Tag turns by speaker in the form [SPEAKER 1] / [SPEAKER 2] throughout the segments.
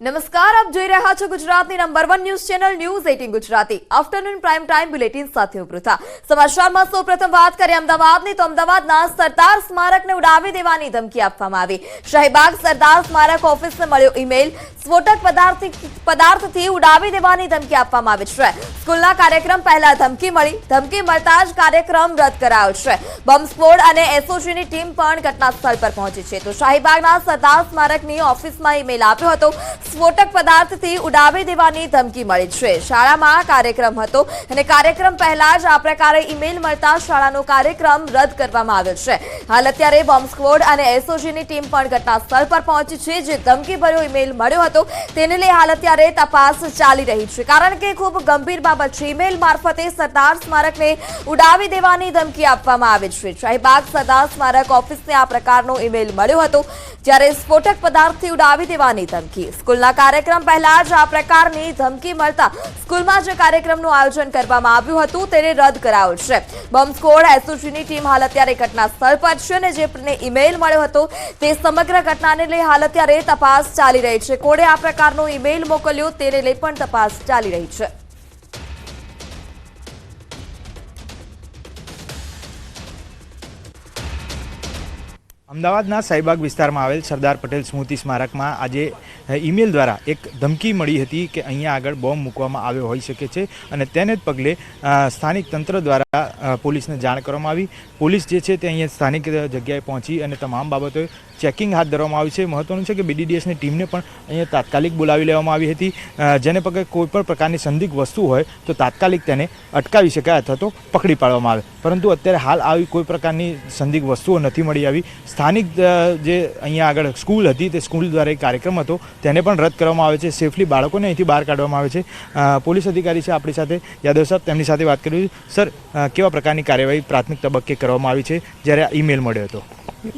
[SPEAKER 1] નમસ્કાર, આપ જોઈ રહ્યા છો ગુજરાતની number 1 news channel news 18 Gujarati afternoon prime time bulletin સાથે ઉભરતા સમાચારમાં સૌપ્રથમ વાત કરીએ અમદાવાદની તો અમદાવાદના સરદાર સ્મારકને ઉડાવી દેવાની ધમકી આપવામાં આવી। શાહીબાગ સરદાર સ્મારક ઓફિસને મળ્યો ઈમેલ, સ્ફોટક પદાર્થથી ઉડાવી દેવાની ધમકી આપવામાં આવી છે। સ્કૂલના કાર્યક્રમ પહેલા ધમકી મળી, ધમકી મળતા જ કાર્યક્રમ રદ કરાયો છે। બોમ્બ સ્ફોટ અને એસઓજીની ટીમ પણ ઘટના સ્થળ પર પહોંચી છે તો શાહીબાગના સરદાર સ્મારકની ઓફિસમાં ઈમેલ આપ્યો હતો। સ્ફોટક પદાર્થથી ઉડાવી દેવાની ધમકી મળી છે। શાળામાં કાર્યક્રમ હતો અને કાર્યક્રમ પહેલા જ આ પ્રકારે ઈમેલ મળતા શાળાનો કાર્યક્રમ રદ કરવામાં આવ્યો છે। હાલ અત્યારે બોમ્બ સ્ક્વોડ અને એસઓજીની ટીમ પણ ઘટના સ્થળ પર પહોંચી છે। જે ધમકીભર્યો ઈમેલ મળ્યો હતો તેને લઈ હાલ અત્યારે તપાસ ચાલી રહી છે, કારણ કે ખૂબ ગંભીર બાબત છે। ઈમેલ મારફતે સરદાર સ્મારકને ઉડાવી દેવાની ધમકી આપવામાં આવી છે। શાહીબાગ સરદાર સ્મારક ઓફિસને આ પ્રકારનો ઈમેલ મળ્યો હતો, જ્યારે સ્ફોટક પદાર્થથી ઉડાવી દેવાની ધમકી। સ્કૂલના કાર્યક્રમ પહેલા જ આ પ્રકારની ધમકી મળતા સ્કૂલમાં જે કાર્યક્રમનું આયોજન કરવામાં આવ્યું હતું તેને રદ કરાયો છે। બોમ્બ સ્ક્વોડ એસઓજીની ટીમ હાલ અત્યારે ઘટના સ્થળ પર છે અને જેને ઈમેલ મળ્યો હતો તે સમગ્ર ઘટનાને લઈ હાલ અત્યારે તપાસ ચાલી રહી છે। કોણે આ પ્રકારનો ઈમેલ મોકલ્યો તેને લઈ પણ તપાસ ચાલી રહી છે।
[SPEAKER 2] અમદાવાદના શાહીબાગ વિસ્તારમાં આવેલ સરદાર પટેલ સ્મૃતિ સ્મારકમાં આજે ઈમેલ દ્વારા એક ધમકી મળી હતી કે અહીંયા આગળ બોમ્બ મૂકવામાં આવ્યો હોઈ શકે છે અને તેને જ પગલે સ્થાનિક તંત્ર દ્વારા પોલીસને જાણ કરવામાં આવી। પોલીસ જે છે તે અહીંયા સ્થાનિક જગ્યાએ પહોંચી અને તમામ બાબતોએ ચેકિંગ હાથ ધરવામાં આવી છે। મહત્વનું છે કે બીડીડીએસની ટીમને પણ અહીંયા તાત્કાલિક બોલાવી લેવામાં આવી હતી, જેને પગલે કોઈપણ પ્રકારની સંદિગ્ધ વસ્તુ હોય તો તાત્કાલિક તેને અટકાવી શકાય અથવા તો પકડી પાડવામાં આવે, પરંતુ અત્યારે હાલ આવી કોઈ પ્રકારની સંદિગ્ધ વસ્તુઓ નથી મળી આવી। સ્થાનિક જે અહીંયા આગળ સ્કૂલ હતી તે સ્કૂલ દ્વારા એક કાર્યક્રમ હતો તેને પણ રદ કરવામાં આવે છે। સેફલી બાળકોને અહીંથી બહાર કાઢવામાં આવે છે। પોલીસ અધિકારી છે આપણી સાથે, યાદવ સાહેબ, તેમની સાથે વાત કરી। સર, કેવા પ્રકારની કાર્યવાહી પ્રાથમિક તબક્કે કરવામાં આવી છે જ્યારે આ ઈમેલ મળ્યો હતો?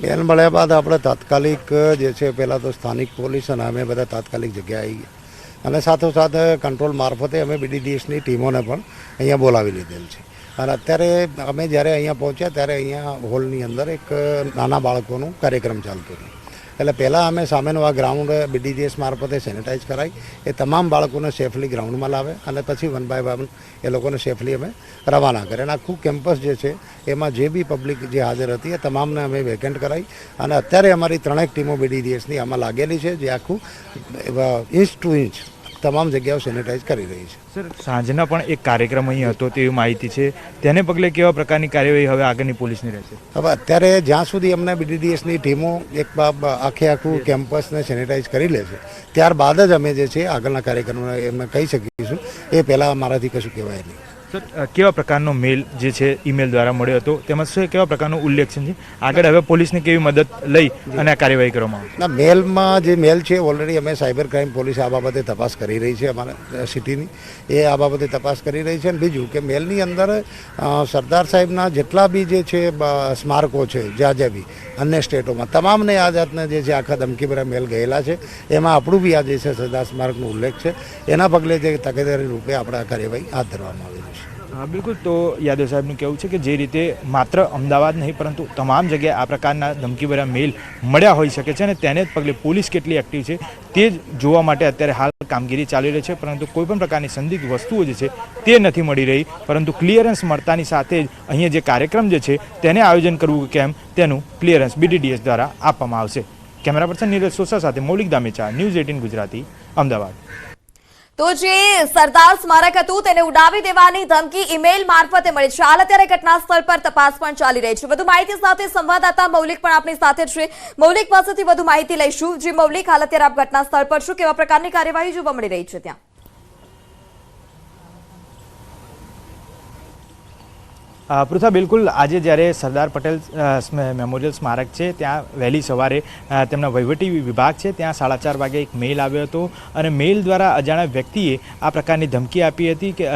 [SPEAKER 3] મેલ મળ્યા બાદ આપણે તાત્કાલિક જે છે પહેલાં તો સ્થાનિક પોલીસ અને અમે બધા તાત્કાલિક જગ્યાએ આવી ગયા અને સાથોસાથ કંટ્રોલ મારફતે અમે બીડીડીએસની ટીમોને પણ અહીંયા બોલાવી લીધેલ છે। અને અત્યારે અમે જ્યારે અહીંયા પહોંચ્યા ત્યારે અહીંયા હોલની અંદર એક નાના બાળકોનું કાર્યક્રમ ચાલતો હતો, એટલે પહેલાં અમે સામેનું આ ગ્રાઉન્ડ બીડીડીએસ મારફતે સેનિટાઈઝ કરાવી એ તમામ બાળકોને સેફલી ગ્રાઉન્ડમાં લાવે અને પછી 1 બાય 1 એ લોકોને સેફલી અમે રવાના કરીએ અને આખું કેમ્પસ જે છે એમાં જે બી પબ્લિક જે હાજર હતી એ તમામને અમે વેકેન્ટ કરાવી અને અત્યારે અમારી 3 ટીમો બીડીડીએસની આમાં લાગેલી છે, જે આખું ઇંચ ટુ ઇંચ તમામ જગ્યાઓ સેનિટાઈઝ કરી રહી છે।
[SPEAKER 2] સર, સાંજના પણ એક કાર્યક્રમ અહીં હતો તેવી માહિતી છે, તેને પગલે કેવા પ્રકારની કાર્યવાહી હવે આગળની પોલીસની રહેશે?
[SPEAKER 3] હવે અત્યારે જ્યાં સુધી અમને બીડીડીએસની ટીમો એક આખું કેમ્પસને સેનિટાઈઝ કરી લે છે ત્યારબાદ જ અમે જે છે આગળના કાર્યક્રમો એમને કહી શકીશું, એ પહેલાં અમારાથી કશું કહેવાય નહીં।
[SPEAKER 2] સર, કેવા પ્રકારનો મેલ જે છે ઈમેલ દ્વારા મળ્યો હતો તેમાં શું કેવા પ્રકારનો ઉલ્લેખ છે? આગળ હવે પોલીસને કેવી મદદ લઈ અને આ કાર્યવાહી કરવામાં આવશે?
[SPEAKER 3] ના, મેલમાં જે મેલ છે ઓલરેડી અમે સાયબર ક્રાઇમ પોલીસ આ બાબતે તપાસ કરી રહી છે, અમારા સિટીની એ આ બાબતે તપાસ કરી રહી છે। અને બીજું કે મેલની અંદર સરદાર સાહેબના જેટલા બી જે છે સ્મારકો છે જ્યાં બી અન્ય સ્ટેટોમાં તમામને આ જાતના જે છે આખા ધમકીભર્યા મેલ ગયેલા છે, એમાં આપણું બી આ જે છે સરદાર સ્મારકનો ઉલ્લેખ છે। એના પગલે જે તકેદારી રૂપે આપણે આ કાર્યવાહી હાથ ધરવામાં આવેલી છે।
[SPEAKER 2] બિલકુલ, તો યાદવ સાહેબનું કહેવું છે કે જે રીતે માત્ર અમદાવાદ નહીં પરંતુ તમામ જગ્યાએ આ પ્રકારના ધમકીભર્યા મેલ મળ્યા હોઈ શકે છે અને તેને જ પગલે પોલીસ કેટલી એક્ટિવ છે તે જ જોવા માટે અત્યારે હાલ કામગીરી ચાલી રહી છે, પરંતુ કોઈપણ પ્રકારની સંદિગ્ધ વસ્તુઓ જે છે તે નથી મળી રહી, પરંતુ ક્લિયરન્સ મળતાની સાથે જ અહીંયા જે કાર્યક્રમ જે છે તેને આયોજન કરવું કેમ તેનું ક્લિયરન્સ બીડીડીએસ દ્વારા આપવામાં આવશે। કેમેરા પર્સન નીરજ સોસા સાથે મૌલિક દામેચા, ન્યૂઝ 18 ગુજરાતી, અમદાવાદ।
[SPEAKER 1] તો જે સરદાર સ્મારક હતું તેને ઉડાવી દેવાની ધમકી ઈમેલ મારફતે મળી છે। હાલ અત્યારે ઘટના સ્થળ પર તપાસ પણ ચાલી રહી છે। વધુ માહિતી સાથે સંવાદદાતા મૌલિક પણ આપણી સાથે છે। મૌલિક પાસેથી વધુ માહિતી લઈશું। જે મૌલિક, હાલ અત્યારે આપ ઘટના સ્થળ પર છો, કેવા પ્રકારની કાર્યવાહી જોવા મળી રહી છે ત્યાં?
[SPEAKER 2] પૃથા, બિલકુલ, આજે જ્યારે સરદાર પટેલ મેમોરિયલ સ્મારક છે ત્યાં વહેલી સવારે તેમના વહીવટી વિભાગ છે ત્યાં 4:30 વાગે એક મેલ આવ્યો હતો અને મેલ દ્વારા અજાણ્યા વ્યક્તિએ આ પ્રકારની ધમકી આપી હતી કે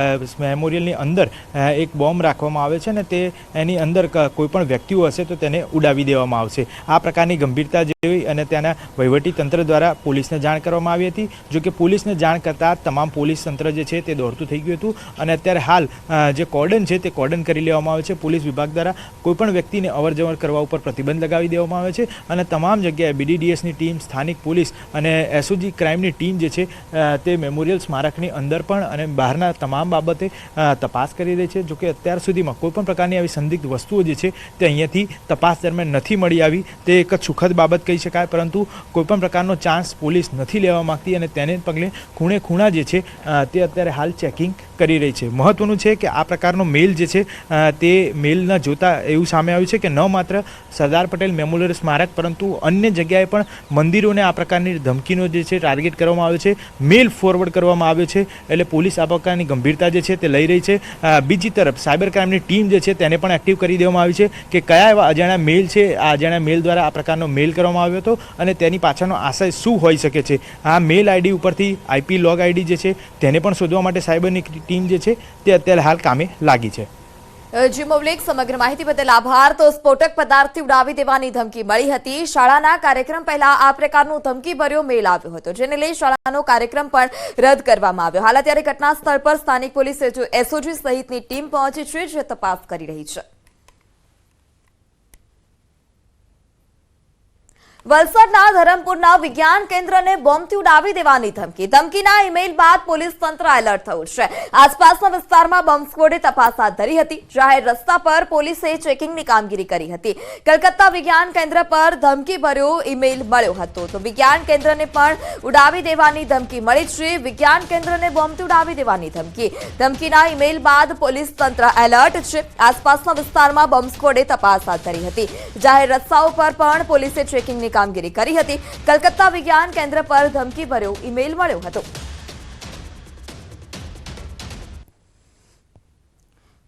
[SPEAKER 2] મેમોરિયલની અંદર એક બોમ્બ રાખવામાં આવે છે અને તે એની અંદર કોઈપણ વ્યક્તિઓ હશે તો તેને ઉડાવી દેવામાં આવશે। આ પ્રકારની ગંભીરતા જોઈ અને ત્યાંના વહીવટી તંત્ર દ્વારા પોલીસને જાણ કરવામાં આવી હતી। જો કે પોલીસને જાણ કરતાં તમામ પોલીસ તંત્ર જે છે તે દોડતું થઈ ગયું હતું અને અત્યારે હાલ જે કોર્ડન છે તે કોર્ડન કરી લેવામાં દેવામાં આવે છે. પોલીસ વિભાગ દ્વારા કોઈપણ વ્યક્તિને અવરજવર કરવા ઉપર પ્રતિબંધ લગાવી દેવામાં આવે છે અને તમામ જગ્યાએ BDDSની ટીમ, સ્થાનિક પોલીસ અને SOG ક્રાઇમની ટીમ જે છે તે મેમોરિયલ સ્મારકની અંદર પણ અને બહારના તમામ બાબતે તપાસ કરી રહી છે. જોકે અત્યાર સુધીમાં કોઈપણ પ્રકારની આવી સંદિગ્ધ વસ્તુઓ જે છે તે અહીંયાથી તપાસ દરમિયાન નથી મળી આવી. તે એક સુખદ બાબત કહી શકાય, પરંતુ કોઈપણ પ્રકારનો ચાન્સ પોલીસ નથી લેવા માંગતી અને તેને પગલે ખૂણે ખૂણા જે છે તે અત્યારે હાલ ચેકિંગ કરી રહી છે. મહત્વનું છે કે આ પ્રકારનો મેલ જે છે તે મેલના જોતા એવું સામે આવ્યું છે કે ન માત્ર સરદાર પટેલ મેમોરિયલ સ્મારક પરંતુ અન્ય જગ્યાએ પણ મંદિરોને આ પ્રકારની ધમકીનો જે છે ટાર્ગેટ કરવામાં આવ્યો છે, મેલ ફોરવર્ડ કરવામાં આવ્યો છે. એટલે પોલીસ આ પ્રકારની ગંભીરતા જે છે તે લઈ રહી છે. બીજી તરફ સાયબર ક્રાઇમની ટીમ જે છે તેને પણ એક્ટિવ કરી દેવામાં આવી છે કે કયા એવા અજાણ્યા મેલ છે, આ અજાણ્યા મેલ દ્વારા આ પ્રકારનો મેલ કરવામાં આવ્યો હતો અને તેની પાછળનો આશય શું હોઈ શકે છે. આ મેલ આઈડી ઉપરથી IP લોગ આઈડી જે છે તેને પણ શોધવા માટે સાયબરની ટીમ જે છે તે અત્યારે હાલ કામે લાગી છે.
[SPEAKER 1] જી મૌલિક, સમગ્ર માહિતી બદલ આભાર. તો સ્ફોટક પદાર્થથી ઉડાવી દેવાની ધમકી મળી હતી. શાળાના કાર્યક્રમ પહેલા આ પ્રકારનો ધમકીભર્યો મેલ આવ્યો હતો, જેને લઈ શાળાનો કાર્યક્રમ પણ રદ કરવામાં આવ્યો. હાલ અત્યારે ઘટના સ્થળ પર સ્થાનિક પોલીસ SOG સહિતની ટીમ પહોંચી છે, જે તપાસ કરી રહી છે. વલસાડના ધરમપુરના વિજ્ઞાન કેન્દ્રને બોમ્બથી ઉડાવી દેવાની ધમકીના ઈમેલ બાદ પોલીસ તંત્ર એલર્ટ થયું છે. આસપાસના વિસ્તારમાં બોમ્બ સ્ક્વોડે તપાસ હાથ ધરી હતી. જાહેર રસ્તા પર પોલીસે ચેકિંગની કામગીરી કરી હતી. કલકત્તા વિજ્ઞાન કેન્દ્ર પર ધમકીભર્યો ઈમેલ મળ્યો હતો, તો વિજ્ઞાન કેન્દ્રને પણ ઉડાવી દેવાની ધમકી મળી છે. વિજ્ઞાન કેન્દ્રને બોમ્બથી ઉડાવી દેવાની ધમકીના ઈમેલ બાદ પોલીસ તંત્ર એલર્ટ છે. આસપાસના વિસ્તારમાં બોમ્બ સ્ક્વોડે તપાસ હાથ ધરી હતી. જાહેર રસ્તાઓ પર પણ પોલીસે ચેકિંગની કામગીરી કરી હતી. કલકત્તા વિજ્ઞાન કેન્દ્ર પર ધમકીભર્યો ઈમેલ મળ્યો હતો.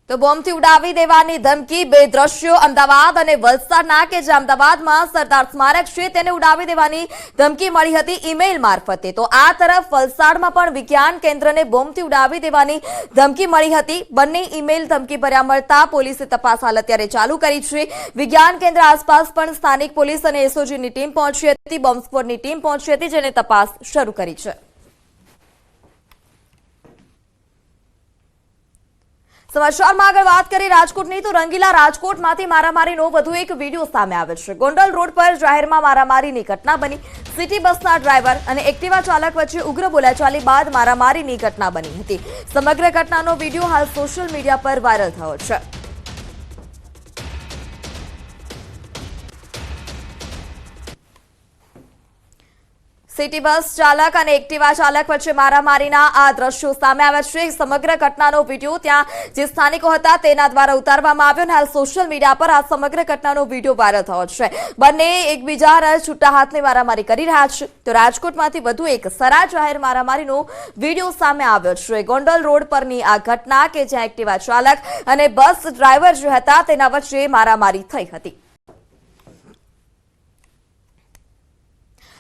[SPEAKER 1] તો બોમ્બથી ઉડાવી દેવાની ધમકી, બે દ્રશ્યો અમદાવાદ અને વલસાડના કે જે અમદાવાદમાં સરદાર સ્મારક છે તેને ઉડાવી દેવાની ધમકી મળી હતી ઈમેલ મારફતે. તો આ તરફ વલસાડમાં પણ વિજ્ઞાન કેન્દ્રને બોમ્બથી ઉડાવી દેવાની ધમકી મળી હતી. બંને ઈમેલ ધમકી ભર્યા મળતા પોલીસે તપાસ હાલ અત્યારે ચાલુ કરી છે. વિજ્ઞાન કેન્દ્ર આસપાસ પણ સ્થાનિક પોલીસ અને SOGની ટીમ પહોંચી હતી, બોમ્બ સ્ક્વોડની ટીમ પહોંચી હતી, જેને તપાસ શરૂ કરી છે. સમાચારમાં આગળ વાત કરીએ રાજકોટની, તો રંગીલા રાજકોટમાંથી મારામારીનો વધુ એક વિડીયો સામે આવે છે. ગોંડલ રોડ પર જાહેરમાં મારામારીની ઘટના બની. સિટી બસના ડ્રાઈવર અને એક્ટિવા ચાલક વચ્ચે ઉગ્ર બોલાચાલી બાદ મારામારીની ઘટના બની હતી. સમગ્ર ઘટનાનો વિડીયો હાલ સોશિયલ મીડિયા પર વાયરલ થયો છે. સિટી બસ ચાલક અને એક્ટિવા ચાલક વચ્ચે મારામારીના આ દ્રશ્યો સામે આવ્યા છે. સમગ્ર ઘટનાનો વિડીયો ત્યાં જે સ્થાનિકો હતા તેના દ્વારા ઉતારવામાં આવ્યો અને હાલ સોશિયલ મીડિયા પર આ સમગ્ર ઘટનાનો વિડીયો વાયરલ થયો છે. બંને એકબીજાના છૂટા હાથની મારામારી કરી રહ્યા છે. તો રાજકોટમાંથી વધુ એક સરા જાહેર મારામારીનો વિડીયો સામે આવ્યો છે. ગોંડલ રોડ પરની આ ઘટના કે જ્યાં એક્ટિવા ચાલક અને બસ ડ્રાઈવર જે હતા તેના વચ્ચે મારામારી થઈ હતી.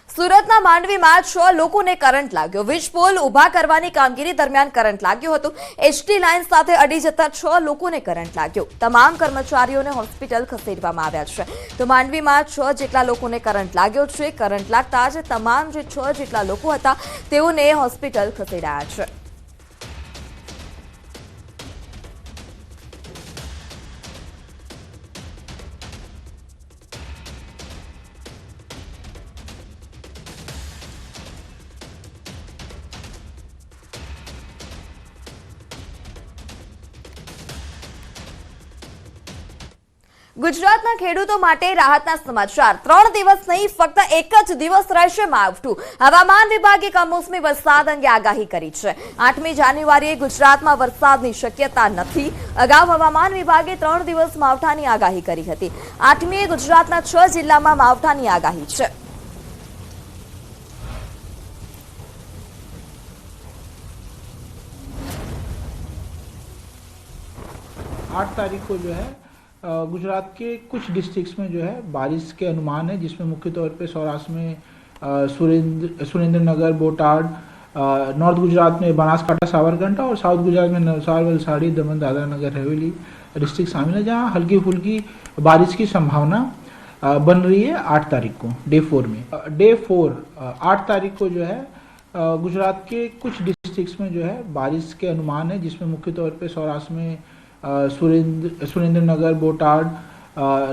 [SPEAKER 1] સુરતના માંડવીમાં 6 લોકોને કરંટ લાગ્યો. વીજ પોલ ઉભા કરવાની કામગીરી દરમિયાન કરંટ લાગ્યો હતો. HT લાઇન સાથે અડી જતા 6 લોકોને કરંટ લાગ્યો. તમામ કર્મચારીઓને હોસ્પિટલ ખસેડવામાં આવ્યા છે. તો માંડવીમાં 6 જેટલા લોકોને કરંટ લાગ્યો છે. કરંટ લાગતા જ તમામ જે 6 જેટલા લોકો હતા તેઓને હોસ્પિટલ ખસેડાયા છે. ગુજરાતના ખેડૂતો માટે રાહતના સમાચાર. 3 દિવસ નહીં, ફક્ત એક જ દિવસ રહેશે માવઠું. હવામાન વિભાગે કમોસમી વરસાદ અંગે આગાહી કરી છે. 8મી જાન્યુઆરીએ ગુજરાતમાં વરસાદની શક્યતા નથી. અગાઉ હવામાન વિભાગે 3 દિવસ માવઠાની આગાહી કરી હતી. 8મીએ ગુજરાતના 6 જિલ્લામાં માવઠાની આગાહી છે.
[SPEAKER 4] आठ तारीख को जो है गुजरात के कुछ डिस्ट्रिक्ट्स में जो है बारिश के अनुमान है, जिसमें मुख्य तौर पे सौराष्ट्र में सुरेंद्र नगर, बोटाड, नॉर्थ गुजरात में बनासकांठा, साबरकांठा और साउथ गुजरात में नवसारी, वलसाड़ी, दमन, दादरा नगर हवेली डिस्ट्रिक्ट शामिल है, जहाँ हल्की फुल्की बारिश की संभावना बन रही है 8 तारीख को डे 4 में. डे 4 8 तारीख को जो है गुजरात के कुछ डिस्ट्रिक्ट्स में जो है बारिश के अनुमान है, जिसमें मुख्य तौर पे सौराष्ट्र में सुरेंद्र नगर, बोटाड,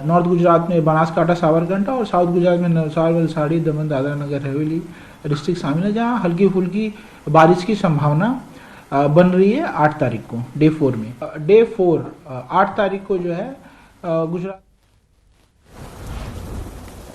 [SPEAKER 4] नॉर्थ गुजरात में बनासकांठा, साबरकांठा और साउथ गुजरात में नवसारी, वलसाड़ी, दमन, दादरा नगर हवेली डिस्ट्रिक्ट शामिल है, जहाँ हल्की फुल्की बारिश की संभावना बन रही है 8 तारीख को, डे 4 में। डे 4 8 तारीख को जो है गुजरात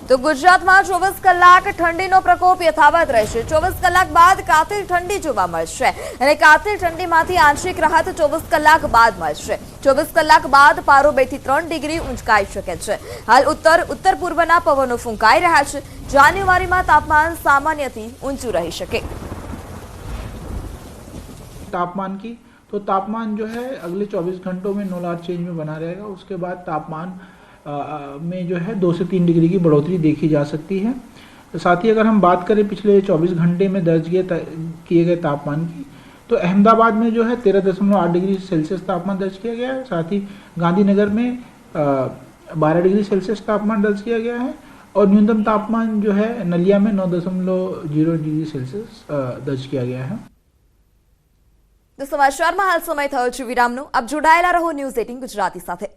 [SPEAKER 1] તો ગુજરાતમાં 24 કલાક ઠંડીનો પ્રકોપ યથાવત રહેશે। 24 કલાક બાદ કાતિલ ઠંડી જોવા મળશે અને કાતિલ ઠંડીમાંથી આંશિક રાહત 24 કલાક બાદ મળશે। 24 કલાક બાદ પારો 2 થી 3 ડિગ્રી ઊંચકાઈ શકે છે। હાલ ઉત્તર પૂર્વના પવનો ફૂંકાઈ રહ્યા છે। જાન્યુઆરીમાં તાપમાન સામાન્યથી ઊંચું રહી શકે।
[SPEAKER 4] तापमान की तो तापमान जो है अगले 24 घंटों में नो लार्ज चेंज में बना रहेगा। उसके बाद तापमान में जो है 2 से 3 डिग्री की बढ़ोतरी देखी जा सकती है। तो साथ ही अगर हम बात करें पिछले 24 घंटे में दर्ज किए गए तापमान की, तो अहमदाबाद में जो है 13.8 डिग्री सेल्सियस तापमान दर्ज किया गया है। साथ ही गांधीनगर में 12 डिग्री सेल्सियस तापमान दर्ज किया गया है और न्यूनतम तापमान जो है नलिया में 9.0 डिग्री सेल्सियस दर्ज किया गया है।
[SPEAKER 1] તો સમાચારમાં હાલ સમય થયો છે વિરામનો। આપ જોડાયેલા રહો ન્યૂઝ 18 ગુજરાતી સાથે।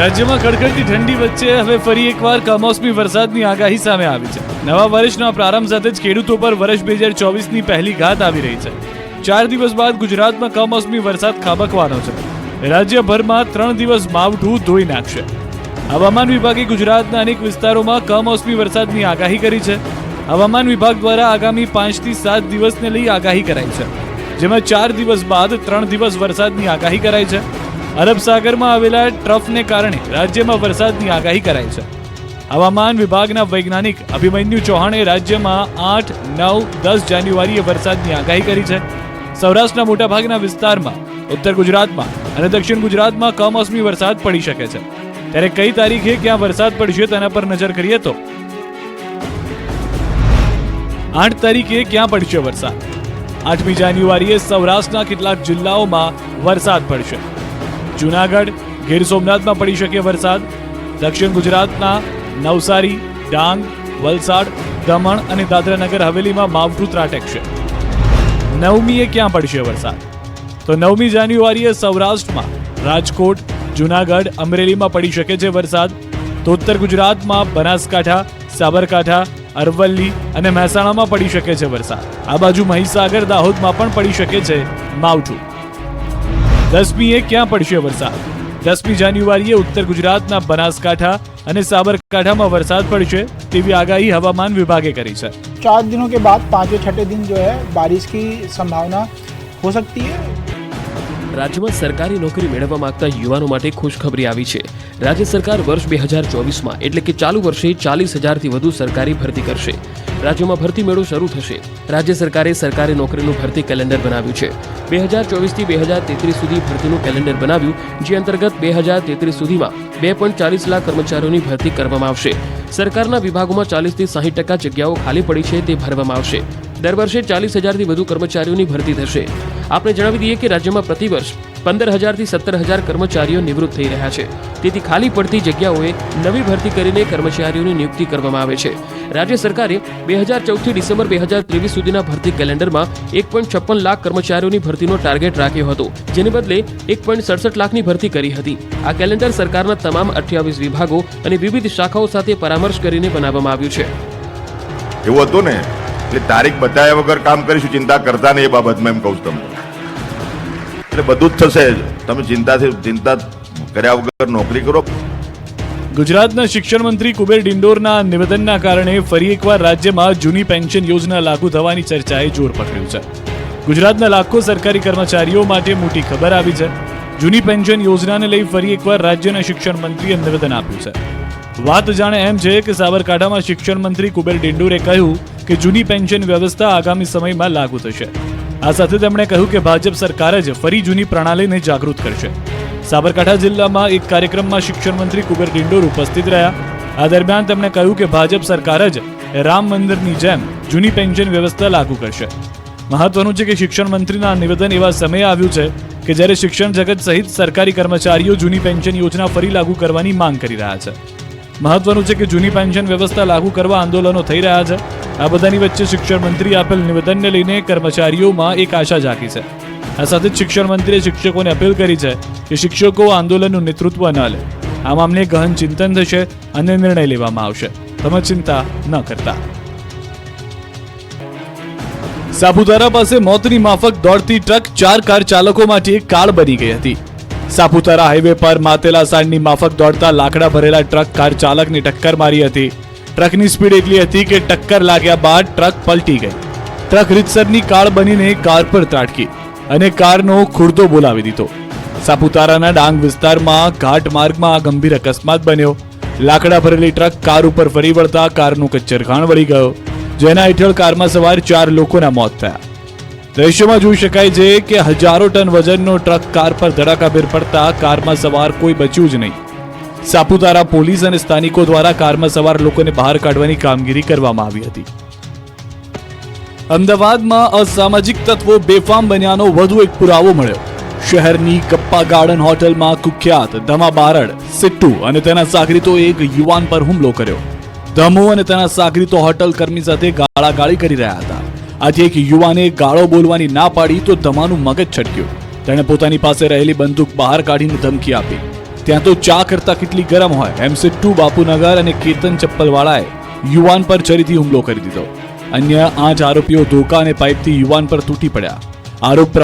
[SPEAKER 5] રાજ્યમાં કડકડતી ઠંડી વચ્ચે હવે ફરી એકવાર કમોસમી વરસાદની આગાહી સામે આવી છે। નવા વર્ષના પ્રારંભ સાથે જ ખેડૂતો પર વર્ષ 2024ની પહેલી ઘાત આવી રહી છે। 4 દિવસ બાદ ગુજરાતમાં કમોસમી વરસાદ ખાબકવાનો છે। રાજ્યભરમાં 3 દિવસ માવઠું ધોઈ નાખશે। હવામાન વિભાગે ગુજરાતના અનેક વિસ્તારોમાં કમોસમી વરસાદની આગાહી કરી છે। હવામાન વિભાગ દ્વારા આગામી 5 થી 7 દિવસને લઈ આગાહી કરાઈ છે, જેમાં 4 દિવસ બાદ 3 દિવસ વરસાદની આગાહી કરાઈ છે। અરબ સાગરમાં આવેલા ટ્રફને કારણે રાજ્યમાં વરસાદની આગાહી કરાઈ છે। હવામાન વિભાગના વૈજ્ઞાનિક અભિમન્યુ ચૌહાણે રાજ્યમાં 8, 9, 10 જાન્યુઆરીએ વરસાદની આગાહી કરી છે। સૌરાષ્ટ્રના મોટાભાગના વિસ્તારમાં, ઉત્તર ગુજરાતમાં અને દક્ષિણ ગુજરાતમાં કમોસમી વરસાદ પડી શકે છે। ત્યારે કઈ તારીખે ક્યાં વરસાદ પડશે તેના પર નજર કરીએ તો 8 તારીખે ક્યાં પડશે વરસાદ? 8મી જાન્યુઆરીએ સૌરાષ્ટ્રના કેટલાક જિલ્લાઓમાં વરસાદ પડશે। જૂનાગઢ, ગીર સોમનાથમાં પડી શકે વરસાદ। દક્ષિણ ગુજરાતના નવસારી, ડાંગ, વલસાડ, દમણ અને દાદરા નગર હવેલીમાં માવઠું ત્રાટકશે। 9મીએ ક્યાં પડશે વરસાદ? તો 9મી જાન્યુઆરીએ સૌરાષ્ટ્રમાં રાજકોટ, જૂનાગઢ, અમરેલીમાં પડી શકે છે વરસાદ। તો ઉત્તર ગુજરાતમાં બનાસકાંઠા, સાબરકાંઠા, અરવલ્લી અને મહેસાણામાં પડી શકે છે વરસાદ। આ બાજુ મહીસાગર, દાહોદમાં પણ પડી શકે છે માવઠું। 10મીએ ક્યાં પડશે વરસાદ? 10મી જાન્યુઆરીએ ઉત્તર ગુજરાતના બનાસકાંઠા અને સાબરકાંઠામાં વરસાદ પડશે તેવી આગાહી હવામાન વિભાગે કરી છે।
[SPEAKER 4] 4 दिनों के बाद 5वें छठे दिन जो है बारिश की संभावना हो सकती है।
[SPEAKER 6] રાજ્યમાં સરકારી નોકરી મેળવવા માંગતા યુવાનો માટે ખુશખબરી આવી છે। રાજ્ય સરકાર વર્ષ 2024માં એટલે કે ચાલુ વર્ષે 40,000થી વધુ સરકારી ભરતી કરશે। રાજ્યમાં ભરતી મેળો શરૂ થશે। રાજ્ય સરકારે સરકારી નોકરીનું ભરતી કેલેન્ડર બનાવ્યું છે। 2024થી 2033 સુધી ભરતીનું કેલેન્ડર બનાવ્યું, જે અંતર્ગત 2033 સુધીમાં 2.40 લાખ કર્મચારીઓની ભરતી કરવામાં આવશે। સરકારના વિભાગોમાં 40થી 60% જગ્યાઓ ખાલી પડી છે તે ભરવામાં આવશે। દર વર્ષે 40,000થી વધુ કર્મચારીઓની ભરતી થશે। આપણે જણાવી દઈએ કે રાજ્યમાં પ્રતિ વર્ષ 15,000થી 17,000 કર્મચારીઓ નિવૃત્ત થઈ રહ્યા છે। તેથી ખાલી પડતી જગ્યાઓએ નવી ભરતી કરીને કર્મચારીઓની નિયુક્તિ કરવામાં આવે છે। રાજ્ય સરકારે 2014થી ડિસેમ્બર 2023 સુધીના ભરતી કેલેન્ડરમાં 1.56 લાખ કર્મચારીઓની ભરતીનો ટાર્ગેટ રાખ્યો હતો, જેને બદલે 1.67 લાખની ભરતી કરી હતી। આ કેલેન્ડર સરકારના તમામ 28 વિભાગો અને વિવિધ શાખાઓ સાથે પરામર્શ કરીને બનાવવામાં આવ્યું છે।
[SPEAKER 7] એવું હતું ને, એટલે તારીખ બતાવ્યા વગર કામ કરીશું, ચિંતા કરતા નહીં એ બાબતમાં એમ કહું છું તમને। એટલે બધું જ થશે, તમે ચિંતા કર્યા વગર નોકરી કરો।
[SPEAKER 5] ગુજરાતના શિક્ષણ મંત્રી કુબેર ડિંડોરના નિવેદનના કારણે ફરી એકવાર રાજ્યમાં જૂની પેન્શન યોજના લાગુ થવાની ચર્ચાએ જોર પકડ્યું છે। ગુજરાતના લાખો સરકારી કર્મચારીઓ માટે મોટી ખબર આવી છે। જૂની પેન્શન યોજનાને લઈ ફરી એકવાર રાજ્યના શિક્ષણ મંત્રીએ નિવેદન આપ્યું છે। વાત જાણે એમ છે કે સાબરકાંઠામાં શિક્ષણ મંત્રી કુબેર ડિંડોરે કહ્યું કે જૂની પેન્શન વ્યવસ્થા આગામી સમયમાં લાગુ થશે। આ સાથે તેમણે કહ્યું કે ભાજપ સરકાર જ ફરી જૂની પ્રણાલીને જાગૃત કરશે। સાબરકાંઠા જિલ્લામાં એક કાર્યક્રમમાં શિક્ષણ મંત્રી કુબેર ડિંડોર ઉપસ્થિત રહ્યા। આ દરમિયાન તેમણે કહ્યું કે ભાજપ સરકાર જ રામ મંદિરની જેમ જૂની પેન્શન વ્યવસ્થા લાગુ કરશે। મહત્વનું છે કે શિક્ષણ મંત્રીના નિવેદન એવા સમયે આવ્યું છે કે જ્યારે શિક્ષણ જગત સહિત સરકારી કર્મચારીઓ જૂની પેન્શન યોજના ફરી લાગુ કરવાની માંગ કરી રહ્યા છે। મહત્વનું છે કે જૂની પેન્શન વ્યવસ્થા લાગુ કરવા આંદોલનો થઈ રહ્યા છે. આ બધાની વચ્ચે શિક્ષણ મંત્રી આપેલ નિવેદનને લઈને કર્મચારીઓમાં એક આશા જાગી છે. આ સાથે જ શિક્ષણ મંત્રીએ શિક્ષકોને અપીલ કરી છે કે શિક્ષકો આંદોલનનું નેતૃત્વ ન લે. આ મામલે ગહન ચિંતન થશે અને નિર્ણય લેવામાં આવશે. તમે ચિંતા ન કરતા. સાપુતારા પાસે મોતની માફક દોડતી ટ્રક 4 કાર ચાલકો માટે કાળ બની ગઈ હતી. સાપુતારા હાઈવે પર માતેલા સાંજની માફક દોડતા લાકડા ભરેલા ટ્રક કાર ચાલકને ટક્કર મારી હતી. ટ્રકની સ્પીડ એટલી હતી કે ટક્કર લાગ્યા બાદ ટ્રક પલટી ગઈ. ટ્રક રીતસરની કાળ બનીને કાર પર ત્રાટકી અને કારનો ખુરદો બોલાવી દીધો. સાપુતારાના ડાંગ વિસ્તારમાં ઘાટ માર્ગમાં આ ગંભીર અકસ્માત બન્યો. લાકડા ભરેલી ટ્રક કાર ઉપર ફરી વળતા કારનું કચ્ચરઘાણ વળી ગયો, જેના હેઠળ કારમાં સવાર 4 લોકોના મોત થયા. દ્રશ્યમાં જોઈ શકાય છે કે હજારો ટન વજનનો ટ્રક કાર પર ધડાકાભેર પડતા કારમાં સવાર કોઈ બચ્યું જ નહીં. સાપુતારા પોલીસ અને સ્થાનિકો દ્વારા કારમાં સવાર લોકોને બહાર કાઢવાની કામગીરી કરવામાં આવી હતી. અમદાવાદમાં અસામાજિક તત્વો બેફામ બન્યાનો વધુ એક પુરાવો મળ્યો. શહેરની ગપ્પા ગાર્ડન હોટલમાં કુખ્યાત ધમા બારડ, સિટ્ટુ અને તેના સાગરીતોએ એક યુવાન પર હુમલો કર્યો. ધમુ અને તેના સાગરીતો હોટલ કર્મી સાથે ગાળાગાળી કરી રહ્યા હતા. આજે એક યુવાને ગાળો બોલવાની ના પાડી તો ધમાનું મગજ છટક્યું. તેણે પોતાની પાસે રહેલી બંદૂક બહાર કાઢીને ધમકી આપી. ત્યાં તો ચા કરતા કેટલી ગરમ હોય એમ સિટ્ટુ, બાપુનગર અને કેતન ચપ્પલવાળાએ યુવાન પર છરીથી હુમલો કરી દીધો. અન્ય 8 આરોપીઓ ધોકા અને પાઇપથી યુવાન પર તૂટી પડ્યા. આરોપ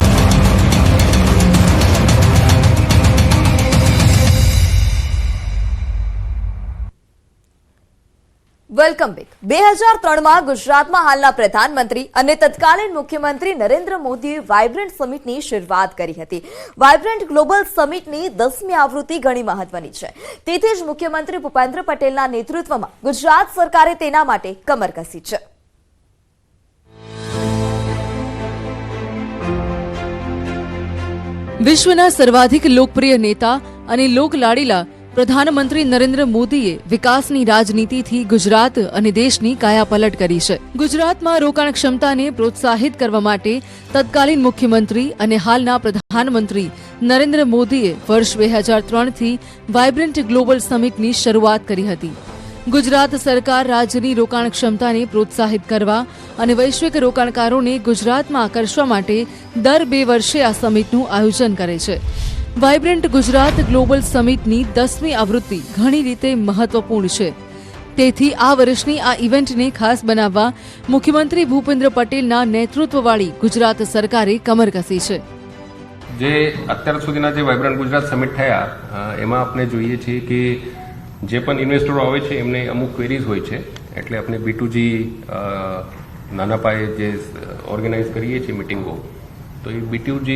[SPEAKER 1] વેલકમ બેક. 2003માં ગુજરાતમાં હાલના પ્રધાનમંત્રી અને તત્કાલીન મુખ્યમંત્રી નરેન્દ્ર મોદીએ વાઇબ્રન્ટ સમિટની શરૂઆત કરી હતી. વાઇબ્રન્ટ ગ્લોબલ સમિટની 10મી આવૃત્તિ ઘણી મહત્વની છે. તેથી જ મુખ્યમંત્રી ભૂપેન્દ્ર પટેલના નેતૃત્વમાં ગુજરાત સરકારે તેના માટે કમર કસી છે.
[SPEAKER 8] વિશ્વના સર્વાધિક લોકપ્રિય નેતા અને લોકલાડીલા પ્રધાનમંત્રી નરેન્દ્ર મોદીએ વિકાસની રાજનીતિથી ગુજરાત અને દેશની કાયાપલટ કરી છે. ગુજરાતમાં રોકાણ ક્ષમતાને પ્રોત્સાહિત કરવા માટે તત્કાલીન મુખ્યમંત્રી અને હાલના પ્રધાનમંત્રી નરેન્દ્ર મોદીએ વર્ષ 2003થી વાઇબ્રન્ટ ગ્લોબલ સમિટની શરૂઆત કરી હતી. ગુજરાત સરકાર રાજ્યની રોકાણ ક્ષમતાને પ્રોત્સાહિત કરવા અને વૈશ્વિક રોકાણકારોને ગુજરાતમાં આકર્ષવા માટે દર 2 વર્ષે આ સમિટનું આયોજન કરે છે. વાઇબ્રન્ટ ગુજરાત ગ્લોબલ સમિટની 10મી આવૃત્તિ ઘણી રીતે મહત્વપૂર્ણ છે. તેથી આ વર્ષની આ ઇવેન્ટને ખાસ બનાવવા મુખ્યમંત્રી ભૂપેન્દ્ર પટેલના નેતૃત્વવાળી ગુજરાત સરકારે કમર કસી છે.
[SPEAKER 9] જે અત્યાર સુધીના જે વાઇબ્રન્ટ ગુજરાત સમિટ થયા એમાં આપણે જોઈએ છીએ કે જે પણ ઇન્વેસ્ટરો આવે છે એમને અમુક ક્વેરીઝ હોય છે. એટલે આપણે B2G નાના પાયે જે ઓર્ગેનાઇઝ કરીએ છીએ મિટિંગો, તો એ B2G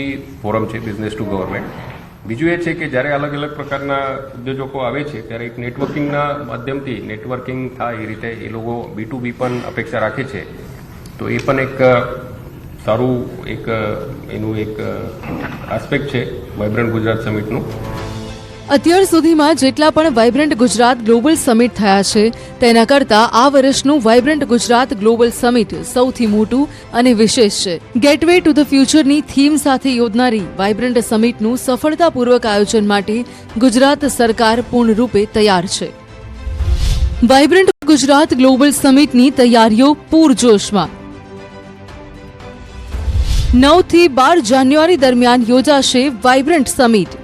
[SPEAKER 9] ફોરમ છે, બિઝનેસ ટુ ગવર્મેન્ટ. બીજું એ છે કે જ્યારે અલગ અલગ પ્રકારના ઉદ્યોજકો આવે છે ત્યારે એક નેટવર્કિંગના માધ્યમથી નેટવર્કિંગ થાય એ રીતે એ લોકો B2B પણ અપેક્ષા રાખે છે. તો એ પણ એક સારું એનું એક આસ્પેક્ટ છે વાઇબ્રન્ટ ગુજરાત સમિટનું.
[SPEAKER 8] અત્યાર સુધીમાં જેટલા પણ વાઇબ્રન્ટ ગુજરાત ગ્લોબલ સમિટ થયા છે તેના કરતાં આ વર્ષનું વાઇબ્રન્ટ ગુજરાત ગ્લોબલ સમિટ સૌથી મોટું અને વિશેષ છે. ગેટવે ટુ ધ ફ્યુચરની થીમ સાથે યોજનારી વાઇબ્રન્ટ સમિટનું સફળતાપૂર્વક આયોજન માટે ગુજરાત સરકાર પૂર્ણરૂપે તૈયાર છે. વાઇબ્રન્ટ ગુજરાત ગ્લોબલ સમિટની તૈયારીઓ પૂરજોશમાં. 9 થી 12 જાન્યુઆરી દરમિયાન યોજાશે વાઇબ્રન્ટ સમિટ.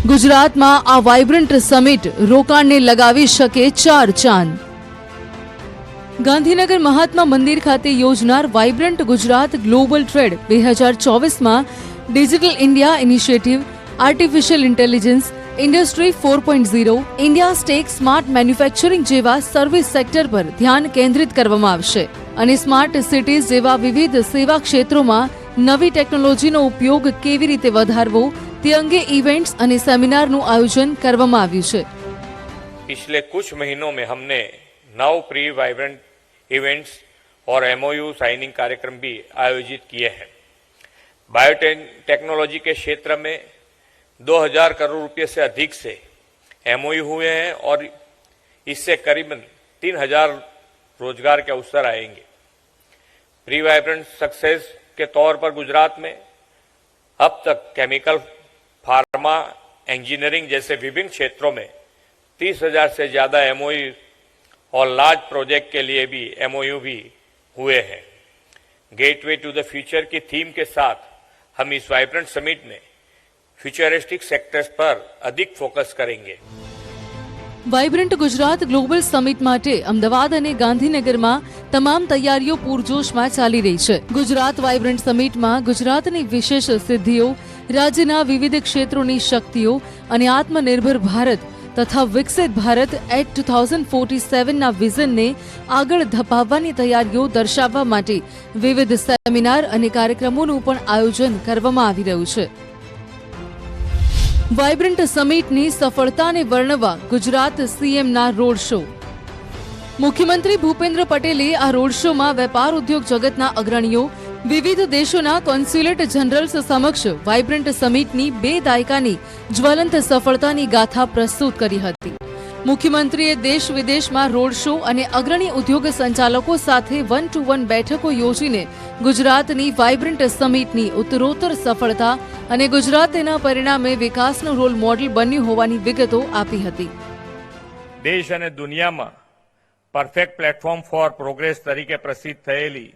[SPEAKER 8] ગુજરાતમાં આ વાઇબ્રન્ટ સમિટ રોકાણને લગાવી શકે 4 ચાંદ. ગાંધીનગર મહાત્મા મંદિર ખાતે યોજનાર વાઇબ્રન્ટ ગુજરાત ગ્લોબલ ટ્રેડ 2024માં digital India initiative, artificial intelligence, industry 4.0, India stack, smart manufacturing જેવા સર્વિસ સેક્ટર પર ધ્યાન કેન્દ્રિત કરવામાં આવશે અને સ્માર્ટ સિટીઝ જેવા વિવિધ સેવા ક્ષેત્રોમાં નવી ટેકનોલોજીનો ઉપયોગ કેવી રીતે વધારવો તે અંગે इवेंट्स અને સેમિનારનું આયોજન કરવામાં આવ્યું છે.
[SPEAKER 10] पिछले कुछ महीनों में हमने 9 प्री वाइब्रेंट इवेंट्स और MOU साइनिंग कार्यक्रम भी आयोजित किए हैं. बायोटेक्नोलॉजी के क्षेत्र में 2000 करोड़ रुपए से अधिक से MOU हुए हैं और इससे करीबन 3000 रोजगार के अवसर आएंगे. प्री वाइब्रेंट सक्सेस के तौर पर गुजरात में अब तक केमिकल, फार्मा, इंजीनियरिंग जैसे विभिन्न क्षेत्रों में 30,000 से ज्यादा एमओयू और लार्ज प्रोजेक्ट के लिए भी एमओयू भी हुए हैं। गेटवे टू द फ्यूचर की थीम के साथ हम इस वाइब्रेंट समिट में फ्यूचरिस्टिक सेक्टर्स पर अधिक फोकस करेंगे।
[SPEAKER 8] વાઇબ્રન્ટ ગુજરાત ગ્લોબલ સમિટ માટે અમદાવાદ અને ગાંધીનગરમાં તમામ તૈયારીઓ પૂરજોશમાં ચાલી રહી છે. ગુજરાત વાઇબ્રન્ટ સમિટમાં ગુજરાતની વિશેષ સિદ્ધિઓ, રાજ્યના વિવિધ ક્ષેત્રોની શક્તિઓ અને આત્મનિર્ભર ભારત તથા વિકસિત ભારત એટ 2047ના વિઝનને આગળ ધપાવવાની તૈયારીઓ દર્શાવવા માટે વિવિધ સેમિનાર અને કાર્યક્રમોનું પણ આયોજન કરવામાં આવી રહ્યું છે. વાઇબ્રન્ટ સમિટની સફળતાને વર્ણવવા ગુજરાત સીએમના રોડ શો. મુખ્યમંત્રી ભૂપેન્દ્ર પટેલે આ રોડ શોમાં વેપાર ઉદ્યોગ જગતના અગ્રણીઓ, વિવિધ દેશોના કોન્સ્યુલેટ જનરલ્સ સમક્ષ વાઇબ્રન્ટ સમિટની 2 દાયકાની જ્વલંત સફળતાની ગાથા પ્રસ્તુત કરી હતી. મુખ્યમંત્રીએ દેશ વિદેશમાં રોડ શો અને અગ્રણી ઉદ્યોગ સંચાલકો સાથે 1-to-1 બેઠકો યોજીને ગુજરાતની વાઇબ્રન્ટ સમિટની ઉત્તરોત્તર સફળતા અને ગુજરાત તેના પરિણામે વિકાસનું રોલ મોડલ બન્યું હોવાની વિગતો આપી હતી.
[SPEAKER 10] દેશ અને દુનિયામાં પરફેક્ટ પ્લેટફોર્મ ફોર પ્રોગ્રેસ તરીકે પ્રસિદ્ધ થયેલી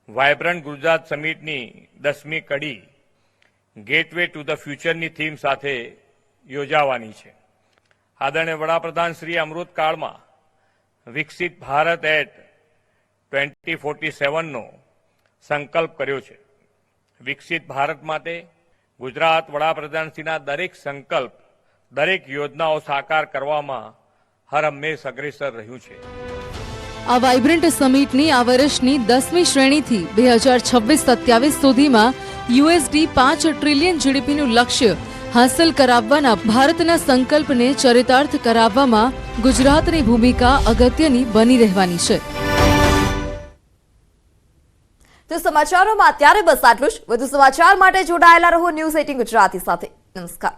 [SPEAKER 10] વાઇબ્રન્ટ ગુજરાત સમિટની 10મી કડી ગેટવે ટુ ધ ફ્યુચરની થીમ સાથે યોજાવાની છે. આદરણીય વડાપ્રધાન શ્રી અમૃતકાળમાં વિકસિત ભારત એટ 2047નો સંકલ્પ કર્યો છે. વિકસિત ભારત માટે ગુજરાત વડાપ્રધાનશ્રીના દરેક સંકલ્પ, દરેક યોજનાઓ સાકાર કરવામાં હર હંમેશ અગ્રેસર રહ્યું છે.
[SPEAKER 8] આ વાઇબ્રન્ટ સમિટની આ વર્ષની 10મી શ્રેણીથી 2026-27 સુધીમાં $5 ટ્રિલિયન જીડીપીનું લક્ષ્ય હાંસલ કરાવવાના ભારતના સંકલ્પને ચરિતાર્થ કરાવવામાં ગુજરાતની ભૂમિકા અગત્યની બની રહેવાની છે.
[SPEAKER 1] તો સમાચારોમાં અત્યારે બસ આટલું જ. વધુ સમાચાર માટે જોડાયેલા રહો ન્યૂઝ 18 ગુજરાતી સાથે. નમસ્કાર.